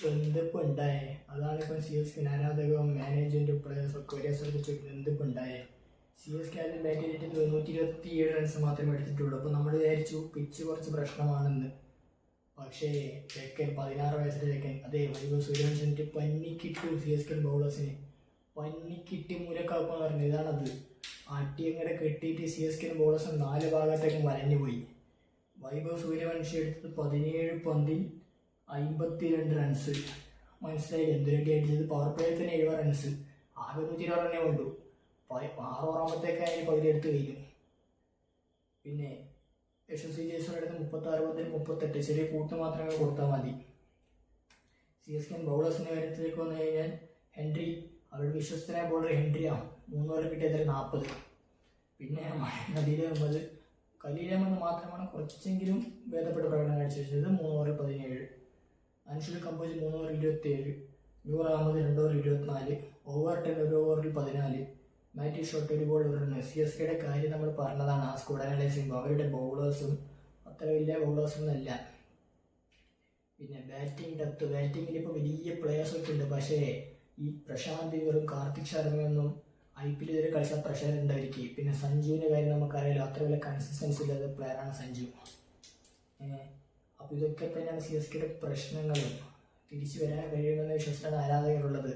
എന്തിപ്പോൾ ഉണ്ടായേ? അതാണ് ഇപ്പം സി എസ് കെ ആരാധകരും മാനേജ്മെൻറ്റും പ്ലേയേഴ്സൊക്കെ ഒരേ സ്ഥലത്ത് ചോദിക്കുന്നത് എന്തിപ്പോൾ ഉണ്ടായേ? സി എസ് കെ ആദ്യം ബാറ്റ് ചെയ്തിട്ട് 227 റൺസ് മാത്രമേ എടുത്തിട്ടുള്ളൂ. അപ്പോൾ നമ്മൾ വിചാരിച്ചു പിച്ച് കുറച്ച് പ്രശ്നമാണെന്ന്. പക്ഷേ ചെക്കൻ 16 വയസ്സിലെ ചെക്കൻ അതേ വൈഭവ് സൂര്യവംശിൻ്റെ പന്നിക്കിട്ടു. സി എസ് കെ ബൗളേഴ്സിന് പന്നിക്കിട്ടി മൂലക്കാക്കുമെന്ന് പറഞ്ഞു. ഇതാണത്. അട്ടിയങ്ങനെ കെട്ടിയിട്ട് സി എസ് കെ ബൗളേഴ്സ് 4 ഭാഗത്തേക്ക് വരഞ്ഞു പോയി. വൈഭവ് സൂര്യവംശി എടുത്തത് 17 പന്തിൽ 52 റൺസ്. മനസ്സിലായില്ല എന്തിനൊക്കെ അടിച്ചത്? പവർ പ്ലേയിൽ തന്നെ 70 റൺസ്. ആകെ 120 റണ്ണേ ഉള്ളൂ. 6 ഓവറാകുമ്പോഴത്തേക്ക് അതിന് പകുതി എടുത്ത് കഴിഞ്ഞു. പിന്നെ യശസ്വി ജയ്സ്വാളിന്റെ അടുത്ത് 36 പന്തിൽ 38. ചെറിയ കൂട്ട് മാത്രമേ കൊടുത്താൽ മതി. സി എസ് കെ ബൗളേഴ്സിൻ്റെ കാര്യത്തിലേക്ക് വന്നു കഴിഞ്ഞാൽ ഹെൻറി, അവരുടെ വിശ്വസ്തനായ ബോളർ ഹെൻറിയാണ്. 3 ഓവർ കിട്ടിയതിൽ 40. പിന്നെ ഖലീൽ അഹമ്മദ് മാത്രമാണ് കുറച്ചെങ്കിലും ഭേദപ്പെട്ട പ്രകടനം കാഴ്ചവെച്ചത്. 3 ഓവറിൽ 17. അൻഷുൽ കമ്പോജ് 3 ഓവറിൽ 27. നൂർ അഹമ്മദ് 2 ഓവറിൽ 24. ഓവർടൺ 1 ഓവറിൽ 14. മാറ്റി shot 1 ball 1 run. C S കെയുടെ കാര്യം നമ്മൾ പറഞ്ഞതാണ് ആ സ്ക്വാഡ് അനലൈസ് ചെയ്യുമ്പോൾ. അവരുടെ ബൗളേഴ്സും അത്ര വലിയ ബൗളേഴ്സൊന്നും അല്ല. പിന്നെ ബാറ്റിംഗ് ഡെപ്ത്, ബാറ്റിങ്ങിൽ ഇപ്പോൾ വലിയ പ്ലേയേഴ്സൊക്കെ ഉണ്ട്. പക്ഷേ ഈ പ്രശാന്ത് ഇവരും കാർത്തിക് ശർമ്മയൊന്നും IPL ഇതുവരെ കളിച്ച പ്രഷർ ഉണ്ടായിരിക്കും. പിന്നെ സഞ്ജുവിൻ്റെ കാര്യം നമുക്കറിയാലോ, അത്ര വലിയ കൺസിസ്റ്റൻസി ഇല്ലാത്ത പ്ലെയറാണ് സഞ്ജു. അപ്പോൾ ഇതൊക്കെ തന്നെയാണ് സി എസ് കെയുടെ പ്രശ്നങ്ങളും. തിരിച്ചു വരാൻ കഴിയുമെന്ന വിശ്വസിച്ചാണ് ആരാധകരുള്ളത്.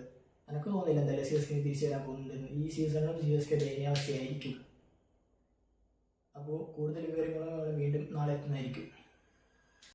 എനിക്ക് തോന്നുന്നില്ല എന്തായാലും സി എസ് കെ തിരിച്ചു വരാൻ പോകുന്നുണ്ടെന്ന്. ഈ സീസണിലും സി എസ് കെ ദയനീയാവസ്ഥയായിരിക്കും. അപ്പോൾ കൂടുതൽ വിവരങ്ങളും വീണ്ടും നാളെ എത്തുന്നതായിരിക്കും.